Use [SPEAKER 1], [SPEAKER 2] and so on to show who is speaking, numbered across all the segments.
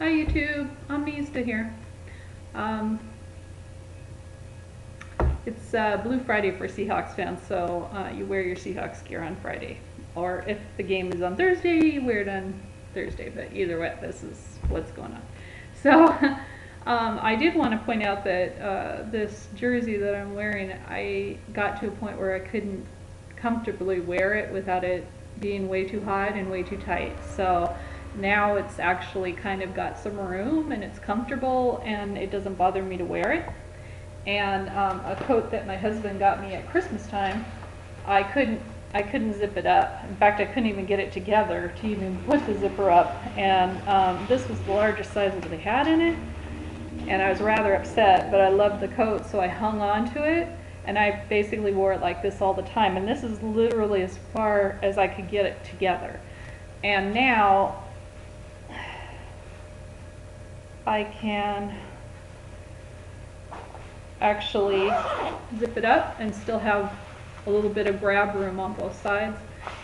[SPEAKER 1] Hi YouTube, Omni-Ista here. Um, it's Blue Friday for Seahawks fans, so you wear your Seahawks gear on Friday. Or if the game is on Thursday, you wear it on Thursday, but either way, this is what's going on. So I did want to point out that this jersey that I'm wearing, I got to a point where I couldn't comfortably wear it without it being way too hot and way too tight. So now it's actually kind of got some room and it's comfortable and it doesn't bother me to wear it. And a coat that my husband got me at Christmas time, I couldn't zip it up. In fact, I couldn't even get it together to even put the zipper up. And this was the largest size that they had in it. And I was rather upset, but I loved the coat, so I hung on to it. And I basically wore it like this all the time. And this is literally as far as I could get it together. And now I can actually zip it up and still have a little bit of grab room on both sides,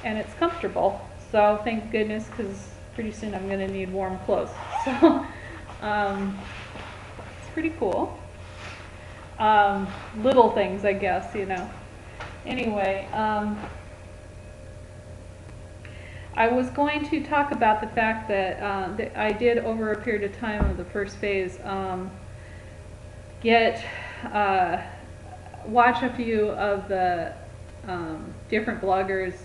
[SPEAKER 1] and it's comfortable. So thank goodness, because pretty soon I'm going to need warm clothes. So it's pretty cool. Little things, I guess, you know. Anyway, I was going to talk about the fact that I did, over a period of time of the first phase, watch a few of the different bloggers'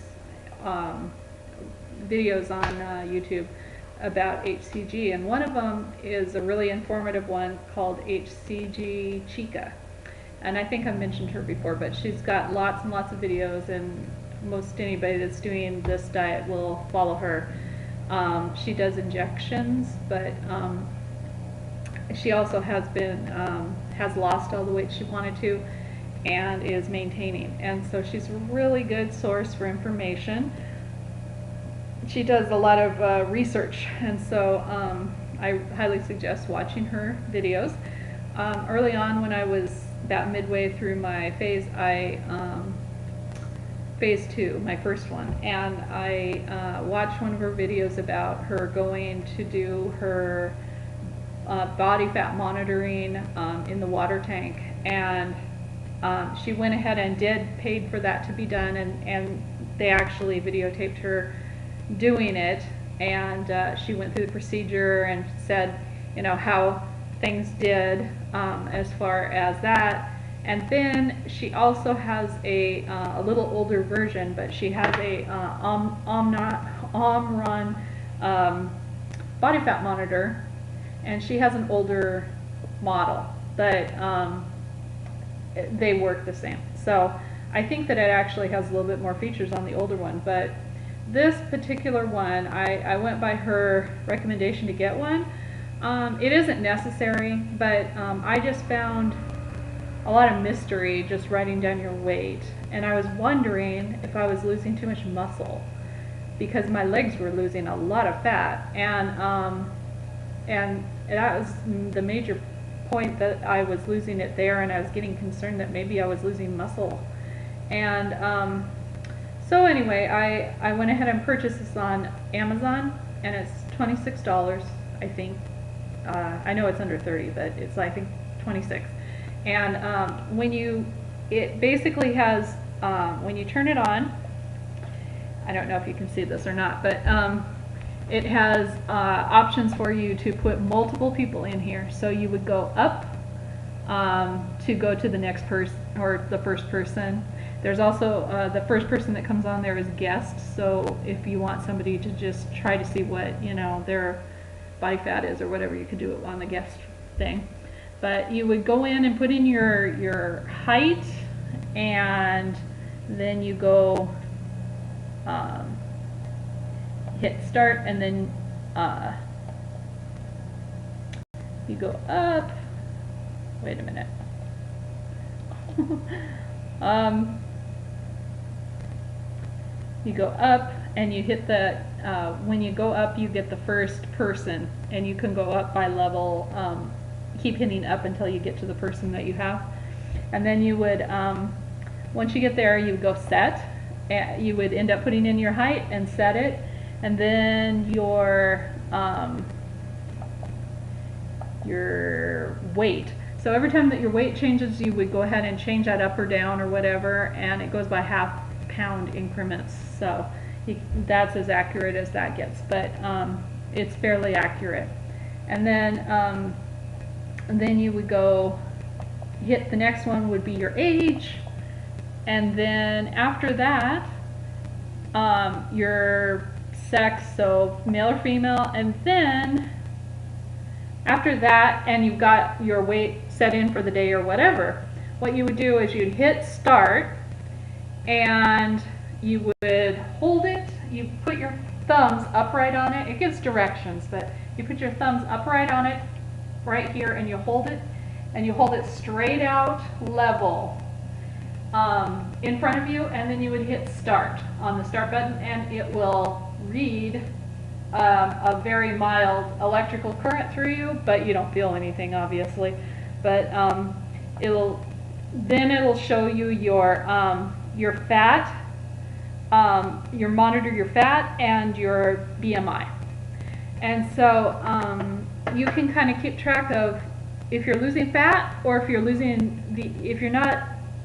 [SPEAKER 1] videos on YouTube about HCG, and one of them is a really informative one called HCG Chica. And I think I've mentioned her before, but she's got lots and lots of videos, and most anybody that's doing this diet will follow her. She does injections, but she also has lost all the weight she wanted to and is maintaining. And so she's a really good source for information. She does a lot of research, and so I highly suggest watching her videos. Early on, when I was about midway through my phase, phase 2, my first one, and I watched one of her videos about her going to do her body fat monitoring in the water tank, and she went ahead and paid for that to be done, and they actually videotaped her doing it, and she went through the procedure and said, you know, how things did as far as that. And then she also has a little older version, but she has a Omron body fat monitor, and she has an older model, but they work the same. So I think that it actually has a little bit more features on the older one, but this particular one, I went by her recommendation to get one. It isn't necessary, but I just found a lot of mystery just writing down your weight, and I was wondering if I was losing too much muscle, because my legs were losing a lot of fat, and that was the major point, that I was losing it there, and I was getting concerned that maybe I was losing muscle. And so anyway, I went ahead and purchased this on Amazon, and it's $26, I think. I know it's under 30, but it's, I think, 26. And it basically has, when you turn it on, I don't know if you can see this or not, but it has options for you to put multiple people in here. So you would go up to go to the next person, or the first person. There's also the first person that comes on there is guest. So if you want somebody to just try to see what, you know, their body fat is or whatever, you could do it on the guest thing. But you would go in and put in your height, and then you go hit start, and then you go up. Wait a minute. You go up and you hit the, when you go up, you get the first person, and you can go up by level, keep hitting up until you get to the person that you have. And then you would, once you get there, you would go set. You would end up putting in your height and set it, and then your your weight. So every time that your weight changes, you would go ahead and change that up or down or whatever, and it goes by half-pound increments. So that's as accurate as that gets, but it's fairly accurate. And then you would go hit the next one would be your age, and then after that your sex, so male or female, and then after that, and you've got your weight set in for the day or whatever, what you would do is you'd hit start, and you would hold it. You put your thumbs upright on it. It gives directions, but you put your thumbs upright on it right here, and you hold it, and you hold it straight out level in front of you, and then you would hit start on the start button, and it will read a very mild electrical current through you, but you don't feel anything, obviously. But it'll show you your fat, monitor your fat and your BMI, and so you can kind of keep track of if you're losing fat, or if you're losing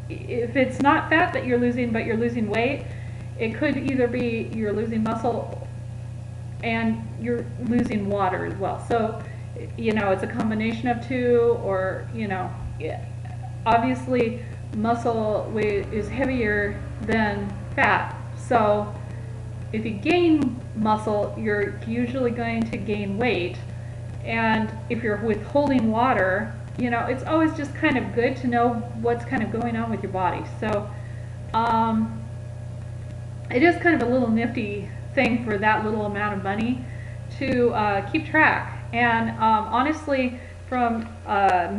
[SPEAKER 1] if it's not fat that you're losing but you're losing weight. It could either be you're losing muscle and you're losing water as well. So, it's a combination of two, or, obviously muscle weight is heavier than fat. So if you gain muscle, you're usually going to gain weight. And if you're withholding water, it's always just kind of good to know what's kind of going on with your body. So it is kind of a little nifty thing for that little amount of money to keep track. And honestly, from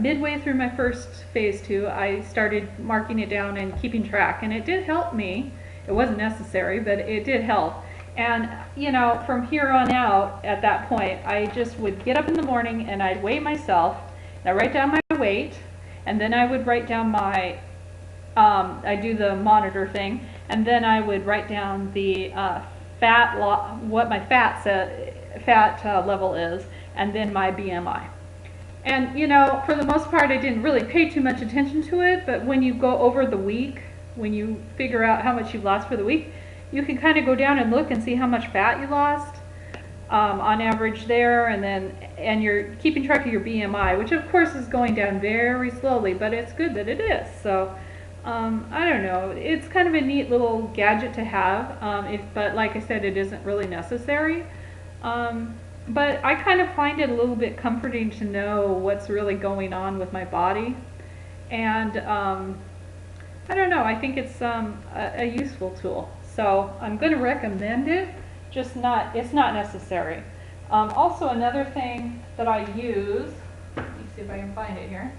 [SPEAKER 1] midway through my first phase 2, I started marking it down and keeping track, and it did help me. It wasn't necessary, but it did help. And from here on out, at that point, I just would get up in the morning and I'd weigh myself, and I'd write down my weight, and then I would write down my I do the monitor thing, and then I would write down the what my fat level is, and then my BMI. And for the most part, I didn't really pay too much attention to it, but when you go over the week, when you figure out how much you've lost for the week, you can kind of go down and look and see how much fat you lost on average there, and you're keeping track of your BMI, which of course is going down very slowly, but it's good that it is. So I don't know, it's kind of a neat little gadget to have, but like I said, it isn't really necessary. But I kind of find it a little bit comforting to know what's really going on with my body, and I don't know, I think it's a useful tool. So I'm going to recommend it, it's not necessary. Also, another thing that I use, let me see if I can find it here,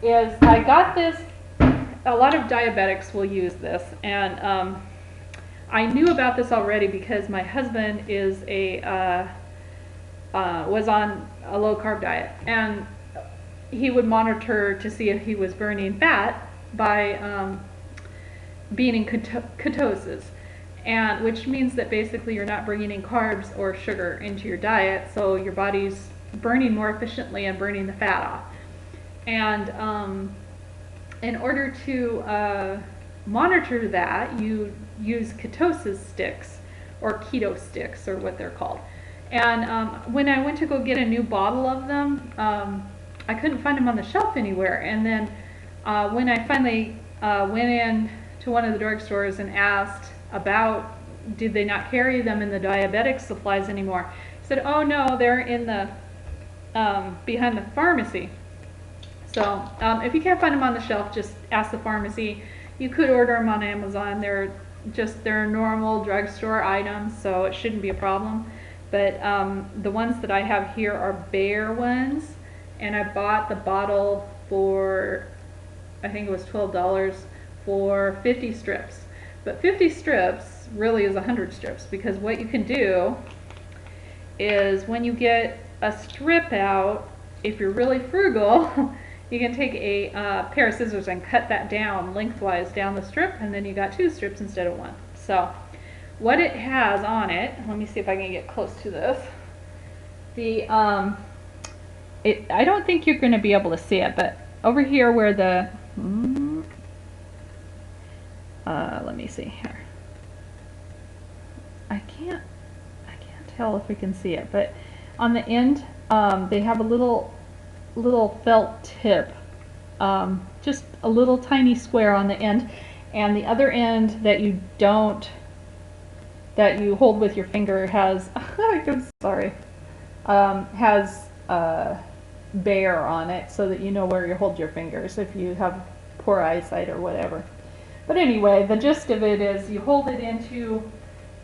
[SPEAKER 1] is I got this. A lot of diabetics will use this, and I knew about this already because my husband is was on a low-carb diet, and he would monitor to see if he was burning fat by being in ketosis, and which means that basically you're not bringing in carbs or sugar into your diet, so your body's burning more efficiently and burning the fat off. And in order to monitor that, you use ketosis sticks, or keto sticks, or what they're called. And when I went to go get a new bottle of them, I couldn't find them on the shelf anywhere. And then when I finally went in to one of the drugstores and asked about, did they not carry them in the diabetic supplies anymore, he said, oh no, they're in the behind the pharmacy. So if you can't find them on the shelf, just ask the pharmacy. You could order them on Amazon. They're normal drugstore items, so it shouldn't be a problem. But the ones that I have here are Bayer ones, and I bought the bottle for, I think it was $12 for 50 strips. But 50 strips really is 100 strips, because what you can do is when you get a strip out, if you're really frugal, you can take a pair of scissors and cut that down lengthwise down the strip, and then you got 2 strips instead of 1. So what it has on it, let me see if I can get close to this. I don't think you're going to be able to see it, but over here where the, let me see here. I can't tell if we can see it, but on the end, they have a little felt tip, just a little tiny square on the end, and the other end that you hold with your finger has, I'm sorry, has bare on it so that you know where you hold your fingers if you have poor eyesight or whatever. But anyway, the gist of it is you hold it into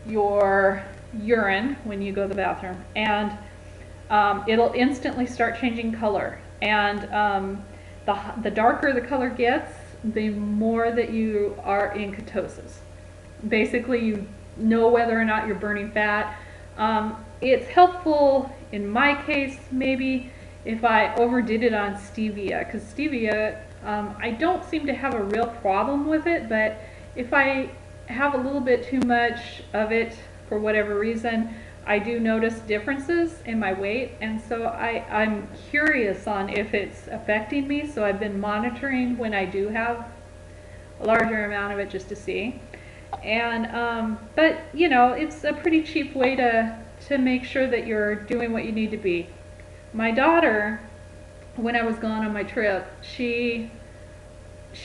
[SPEAKER 1] your urine when you go to the bathroom, and it'll instantly start changing color. And the darker the color gets, the more that you are in ketosis. Basically, you know whether or not you're burning fat. It's helpful in my case, maybe, if I overdid it on stevia, because stevia, I don't seem to have a real problem with it, but if I have a little bit too much of it for whatever reason, I do notice differences in my weight, and so I'm curious on if it's affecting me, so I've been monitoring when I do have a larger amount of it just to see. And but you know, it's a pretty cheap way to make sure that you're doing what you need to be. My daughter, when I was gone on my trip, she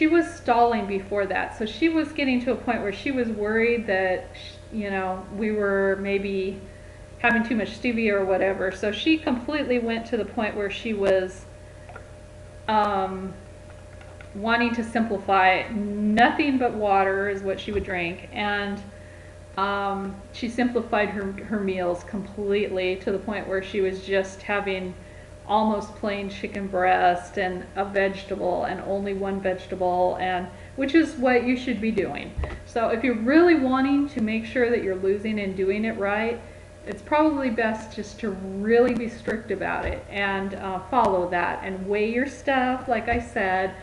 [SPEAKER 1] was stalling before that, so she was getting to a point where she was worried that, you know, we were maybe having too much stevia or whatever. So she completely went to the point where she was wanting to simplify. Nothing but water is what she would drink, and she simplified her meals completely to the point where she was just having almost plain chicken breast and a vegetable and only one vegetable, and which is what you should be doing. So if you're really wanting to make sure that you're losing and doing it right, it's probably best just to really be strict about it and follow that and weigh your stuff, like I said,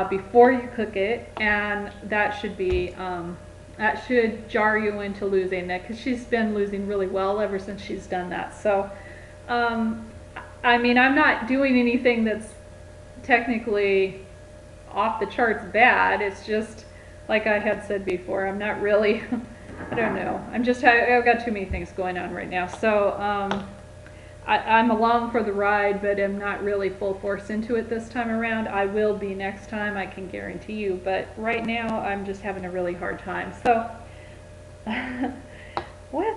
[SPEAKER 1] before you cook it, and that should jar you into losing that, because she's been losing really well ever since she's done that. So I mean, I'm not doing anything that's technically off the charts bad. It's just, like I had said before, I'm not really, I don't know. I've got too many things going on right now. So I'm along for the ride, but I'm not really full force into it this time around. I will be next time, I can guarantee you. But right now, I'm just having a really hard time. So, what?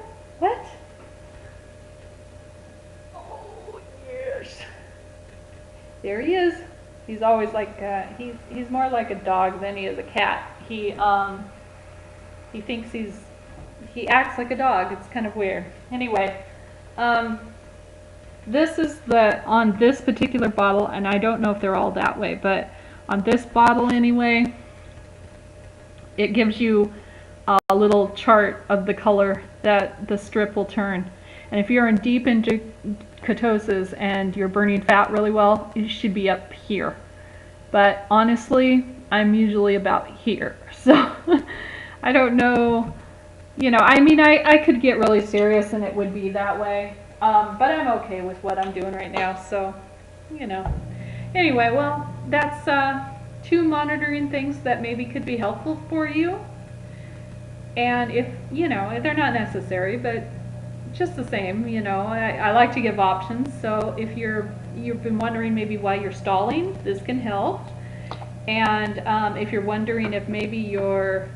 [SPEAKER 1] There he is. He's always like, he's more like a dog than he is a cat. He thinks he acts like a dog. It's kind of weird. Anyway, this is on this particular bottle, and I don't know if they're all that way, but on this bottle anyway, it gives you a little chart of the color that the strip will turn. And if you're deep into ketosis and you're burning fat really well, it should be up here. But honestly, I'm usually about here. So I don't know, you know, I mean, I could get really serious and it would be that way. But I'm okay with what I'm doing right now. So, you know, anyway, well, that's 2 monitoring things that maybe could be helpful for you. And if, you know, they're not necessary, but just the same, you know, I like to give options. So if you've been wondering maybe why you're stalling, this can help. And if you're wondering if maybe you're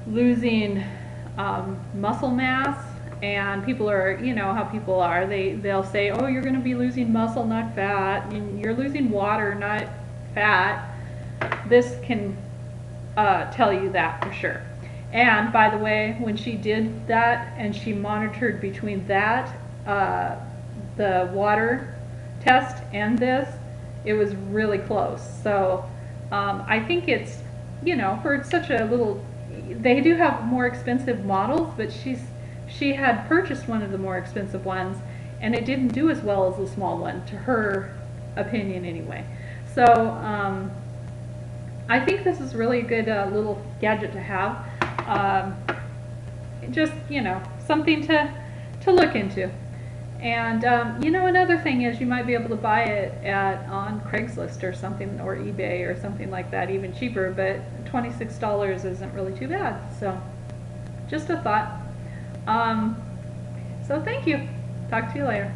[SPEAKER 1] losing muscle mass, and people are, you know how people are, they'll say, oh, you're going to be losing muscle, not fat, and you're losing water, not fat. This can tell you that for sure. And by the way, when she did that and she monitored between that, the water test and this, it was really close. So I think it's, you know, for such a little, they do have more expensive models, but she had purchased one of the more expensive ones, and it didn't do as well as the small one, to her opinion anyway. So I think this is really a good little gadget to have. Just, you know, something to look into. And you know, another thing is you might be able to buy it on Craigslist or something, or eBay or something like that, even cheaper. But $26 isn't really too bad. So, just a thought. So thank you. Talk to you later.